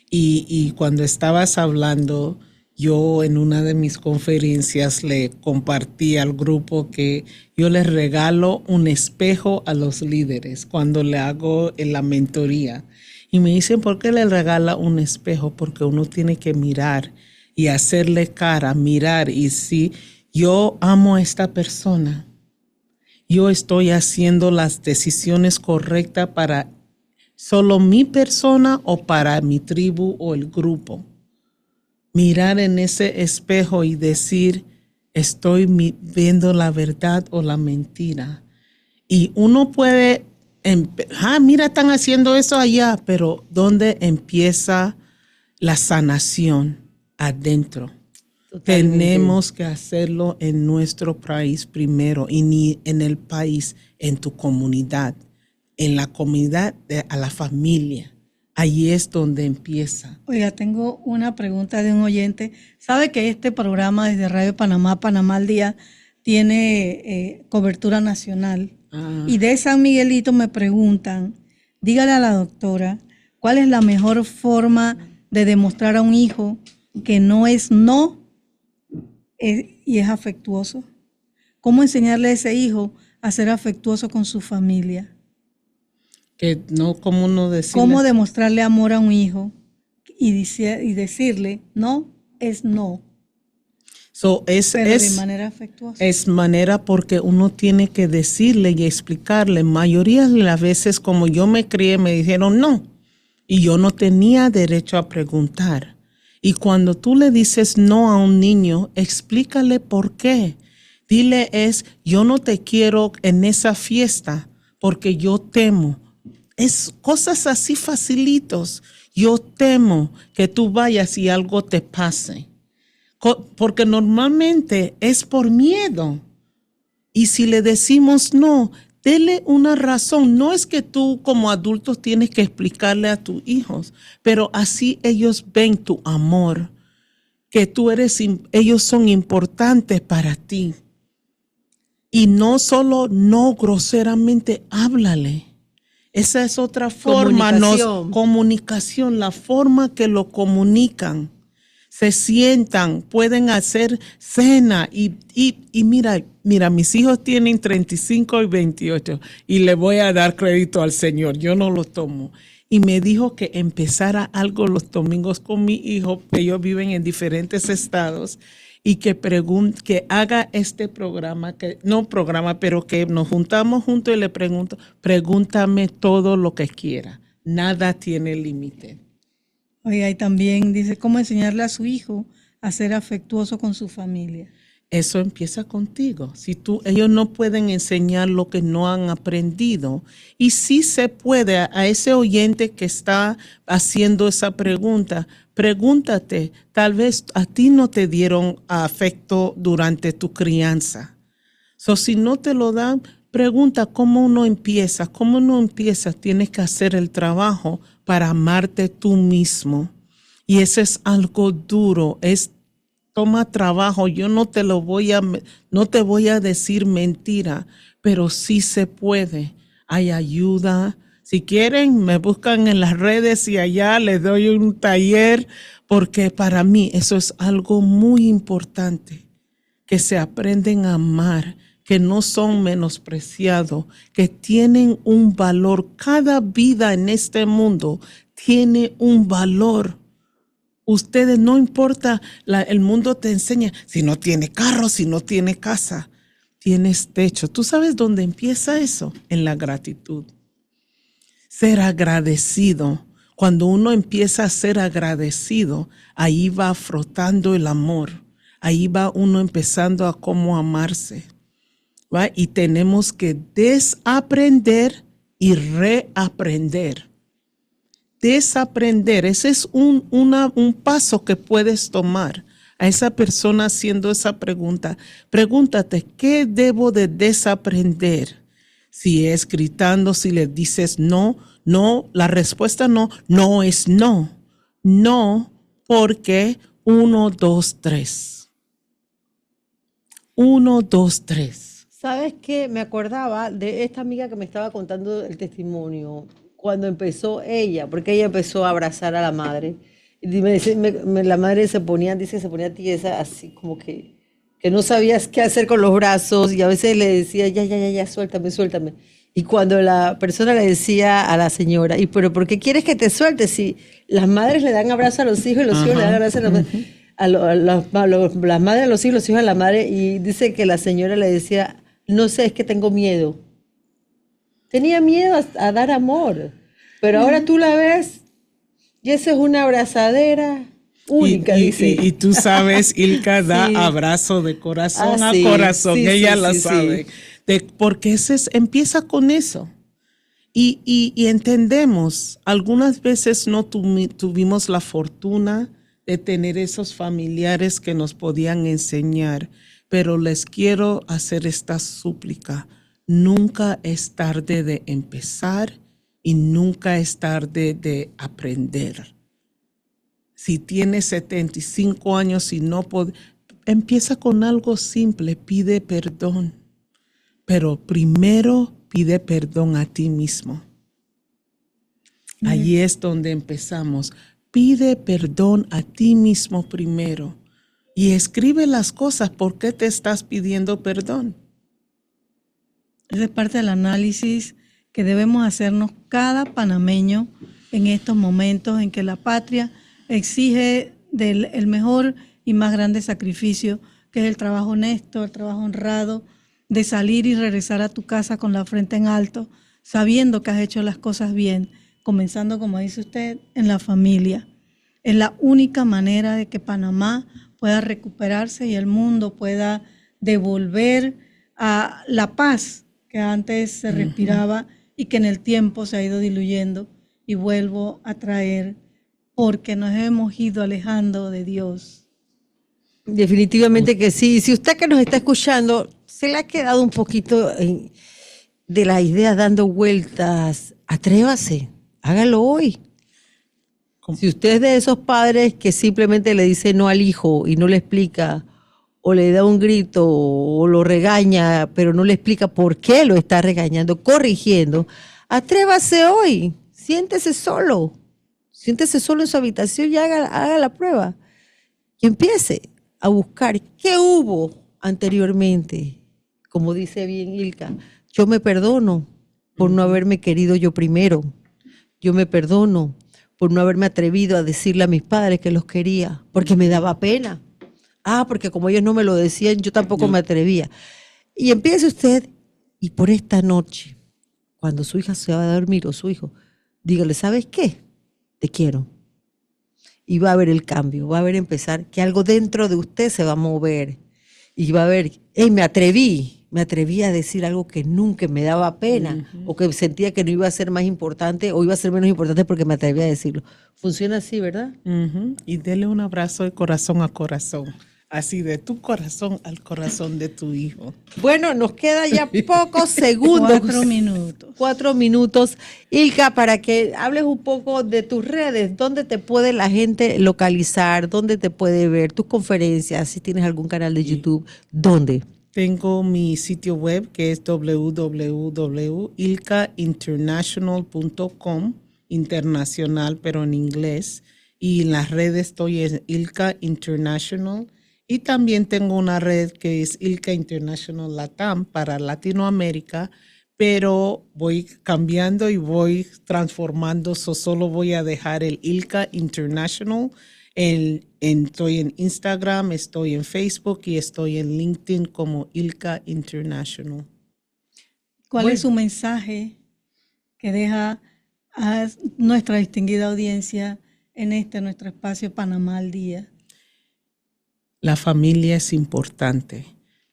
Y cuando estabas hablando, yo en una de mis conferencias le compartí al grupo que yo les regalo un espejo a los líderes cuando le hago la mentoría. Y me dicen, ¿por qué le regala un espejo? Porque uno tiene que mirar y hacerle cara, mirar. Y si yo amo a esta persona, yo estoy haciendo las decisiones correctas para solo mi persona o para mi tribu o el grupo. Mirar en ese espejo y decir, estoy viendo la verdad o la mentira. Y uno puede, mira, están haciendo eso allá, pero ¿dónde empieza la sanación? Adentro. Totalmente. Tenemos que hacerlo en nuestro país primero, y ni en el país, en tu comunidad, en la comunidad, a la familia. Ahí es donde empieza. Oiga, tengo una pregunta de un oyente. ¿Sabe que este programa desde Radio Panamá, Panamá al Día, tiene cobertura nacional? Y de San Miguelito me preguntan, dígale a la doctora, ¿cuál es la mejor forma de demostrar a un hijo que no es no y es afectuoso? ¿Cómo enseñarle a ese hijo a ser afectuoso con su familia? Que no, ¿cómo no decirle? ¿Cómo demostrarle amor a un hijo y decirle no es no? Pero de manera afectuosa. Es manera porque uno tiene que decirle y explicarle. Mayoría de las veces, como yo me crié, me dijeron no. Y yo no tenía derecho a preguntar. Y cuando tú le dices no a un niño, explícale por qué. Dile yo no te quiero en esa fiesta porque yo temo. Es cosas así facilitos. Yo temo que tú vayas y algo te pase. Porque normalmente es por miedo. Y si le decimos no, dele una razón. No es que tú como adultos tienes que explicarle a tus hijos, pero así ellos ven tu amor, que ellos son importantes para ti. Y no solo no groseramente, háblale. Esa es otra forma, comunicación, la forma que lo comunican. Se sientan, pueden hacer cena y mira, mis hijos tienen 35 y 28 y le voy a dar crédito al Señor, yo no lo tomo. y me dijo que empezara algo los domingos con mi hijo, que ellos viven en diferentes estados, y que haga este programa, pero que nos juntamos juntos y le pregunto, pregúntame todo lo que quiera, nada tiene límite. Oiga, y también dice, ¿cómo enseñarle a su hijo a ser afectuoso con su familia? Eso empieza contigo. Ellos no pueden enseñar lo que no han aprendido. Y sí se puede, a ese oyente que está haciendo esa pregunta, pregúntate, tal vez a ti no te dieron afecto durante tu crianza. Si no te lo dan, pregunta cómo uno empieza. ¿Cómo uno empieza? Tienes que hacer el trabajo para amarte tú mismo. Y eso es algo duro, toma trabajo. Yo no te voy a decir mentira, pero sí se puede. Hay ayuda. Si quieren, me buscan en las redes y allá les doy un taller, porque para mí eso es algo muy importante, que se aprenden a amar, que no son menospreciados, que tienen un valor. Cada vida en este mundo tiene un valor. Ustedes, no importa, el mundo te enseña, si no tiene carro, si no tiene casa, tienes techo. ¿Tú sabes dónde empieza eso? En la gratitud. Ser agradecido. Cuando uno empieza a ser agradecido, ahí va frotando el amor. Ahí va uno empezando a cómo amarse. ¿Va? Y tenemos que desaprender y reaprender. Desaprender, ese es un paso que puedes tomar. A esa persona haciendo esa pregunta, pregúntate, ¿qué debo de desaprender? Si es gritando, si le dices no, la respuesta no es no. No, porque 1, 2, 3. 1, 2, 3. ¿Sabes qué? Me acordaba de esta amiga que me estaba contando el testimonio cuando empezó ella, porque ella empezó a abrazar a la madre. Y la madre dice que se ponía tiesa, así como que no sabías qué hacer con los brazos, y a veces le decía, ya, suéltame. Y cuando la persona le decía a la señora, pero ¿por qué quieres que te suelte? Si las madres le dan abrazo a los hijos y los hijos le dan abrazo las madres a los hijos a la madre, y dice que la señora le decía, no sé, es que tengo miedo. Tenía miedo a dar amor, pero ahora tú la ves y esa es una abrazadera única, dice. Y tú sabes, Ilka da abrazo de corazón a corazón, ella la sabe. Porque empieza con eso. Y entendemos, algunas veces no tuvimos la fortuna de tener esos familiares que nos podían enseñar, pero les quiero hacer esta súplica. Nunca es tarde de empezar y nunca es tarde de aprender. Si tienes 75 años y no puedes, empieza con algo simple, pide perdón. Pero primero pide perdón a ti mismo. Allí es donde empezamos. Pide perdón a ti mismo primero. Y escribe las cosas. ¿Por qué te estás pidiendo perdón? Esa es parte del análisis que debemos hacernos cada panameño en estos momentos en que la patria exige el mejor y más grande sacrificio, que es el trabajo honesto, el trabajo honrado, de salir y regresar a tu casa con la frente en alto, sabiendo que has hecho las cosas bien, comenzando, como dice usted, en la familia. Es la única manera de que Panamá pueda recuperarse y el mundo pueda devolver a la paz que antes se respiraba y que en el tiempo se ha ido diluyendo, y vuelvo a traer, porque nos hemos ido alejando de Dios. Definitivamente que sí. Si usted que nos está escuchando se le ha quedado un poquito de la idea dando vueltas, atrévase, hágalo hoy. Si usted es de esos padres que simplemente le dice no al hijo y no le explica, o le da un grito o lo regaña, pero no le explica por qué lo está regañando, corrigiendo, atrévase hoy, siéntese solo en su habitación y haga la prueba. Y empiece a buscar qué hubo anteriormente. Como dice bien Ilka, yo me perdono por no haberme querido yo primero. yo me perdono por no haberme atrevido a decirle a mis padres que los quería, porque me daba pena. Porque como ellos no me lo decían, yo tampoco me atrevía. Y empiece usted, y por esta noche, cuando su hija se va a dormir o su hijo, dígale, ¿sabes qué? Te quiero. Y va a haber el cambio, va a haber empezar que algo dentro de usted se va a mover. Y va a ver, me atreví a decir algo que nunca me daba pena, o que sentía que no iba a ser más importante o iba a ser menos importante porque me atreví a decirlo. Funciona así, ¿verdad? Y dele un abrazo de corazón a corazón, así de tu corazón al corazón de tu hijo. Bueno, nos queda ya pocos segundos. 4 minutos. Ilka, para que hables un poco de tus redes, ¿dónde te puede la gente localizar? ¿Dónde te puede ver tus conferencias? Si tienes algún canal de YouTube, ¿dónde? Tengo mi sitio web que es www.ilkainternational.com, internacional pero en inglés, y en las redes estoy en Ilka International, y también tengo una red que es Ilka International Latam para Latinoamérica, pero voy cambiando y voy transformando, solo voy a dejar el Ilka International. Estoy en Instagram, estoy en Facebook y estoy en LinkedIn como Ilka International. ¿Cuál es su mensaje que deja a nuestra distinguida audiencia en nuestro espacio Panamá al Día? La familia es importante.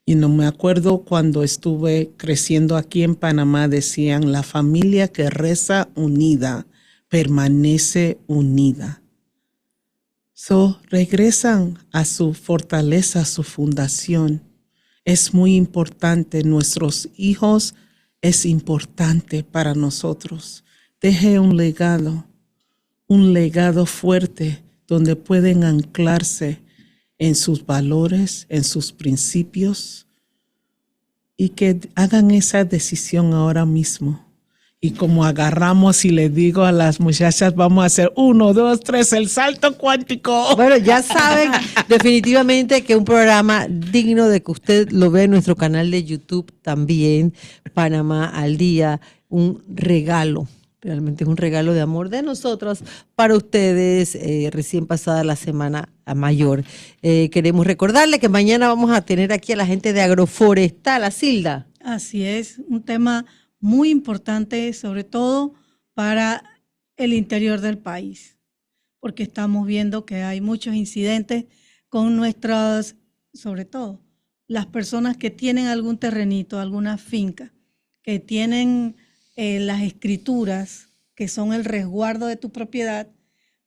Y no me acuerdo cuando estuve creciendo aquí en Panamá, decían, la familia que reza unida permanece unida. Regresan a su fortaleza, a su fundación. Es muy importante. Nuestros hijos es importante para nosotros. Deje un legado fuerte donde pueden anclarse en sus valores, en sus principios, y que hagan esa decisión ahora mismo. Y como agarramos y le digo a las muchachas, vamos a hacer 1, 2, 3, el salto cuántico. Bueno, ya saben definitivamente que un programa digno de que usted lo vea en nuestro canal de YouTube también, Panamá al Día, un regalo. Realmente es un regalo de amor de nosotros para ustedes, recién pasada la Semana Mayor. Queremos recordarle que mañana vamos a tener aquí a la gente de Agroforestal, a Silda. Así es, un tema muy importante, sobre todo para el interior del país, porque estamos viendo que hay muchos incidentes con nuestras, sobre todo, las personas que tienen algún terrenito, alguna finca, que tienen las escrituras, que son el resguardo de tu propiedad,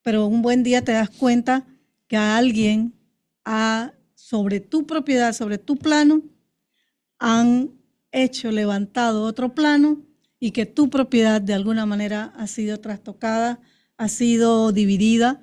pero un buen día te das cuenta que a alguien sobre tu propiedad, sobre tu plano, han levantado otro plano y que tu propiedad de alguna manera ha sido trastocada, ha sido dividida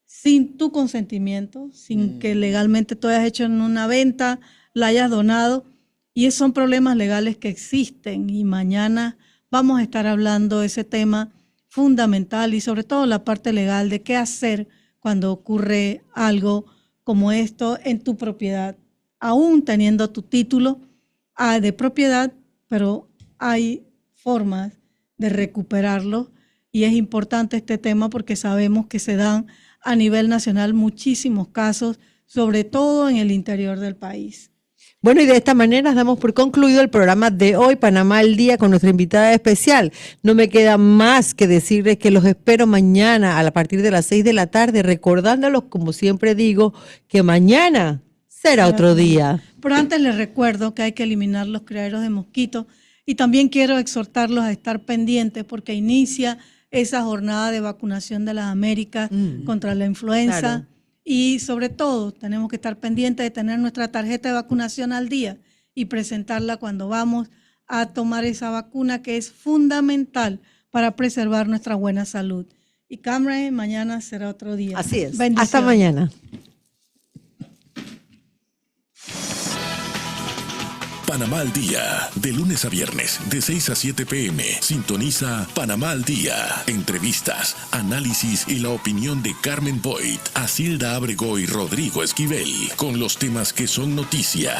sin tu consentimiento, sin que legalmente tú hayas hecho en una venta, la hayas donado, y esos son problemas legales que existen, y mañana vamos a estar hablando de ese tema fundamental y sobre todo la parte legal de qué hacer cuando ocurre algo como esto en tu propiedad, aún teniendo tu título de propiedad, pero hay formas de recuperarlo, y es importante este tema porque sabemos que se dan a nivel nacional muchísimos casos, sobre todo en el interior del país. Bueno, y de esta manera damos por concluido el programa de hoy, Panamá al Día, con nuestra invitada especial. No me queda más que decirles que los espero mañana a partir de las 6 de la tarde, recordándolos, como siempre digo, que mañana será otro día. Pero antes les recuerdo que hay que eliminar los criaderos de mosquitos, y también quiero exhortarlos a estar pendientes porque inicia esa jornada de vacunación de las Américas contra la influenza. Claro. Y sobre todo tenemos que estar pendientes de tener nuestra tarjeta de vacunación al día y presentarla cuando vamos a tomar esa vacuna, que es fundamental para preservar nuestra buena salud. Y Cameron, mañana será otro día. Así es. Bendiciones. Hasta mañana. Panamá al Día, de lunes a viernes, de 6 a 7 p.m. Sintoniza Panamá al Día. Entrevistas, análisis y la opinión de Carmen Boyd, Asilda Abrego y Rodrigo Esquivel, con los temas que son noticia.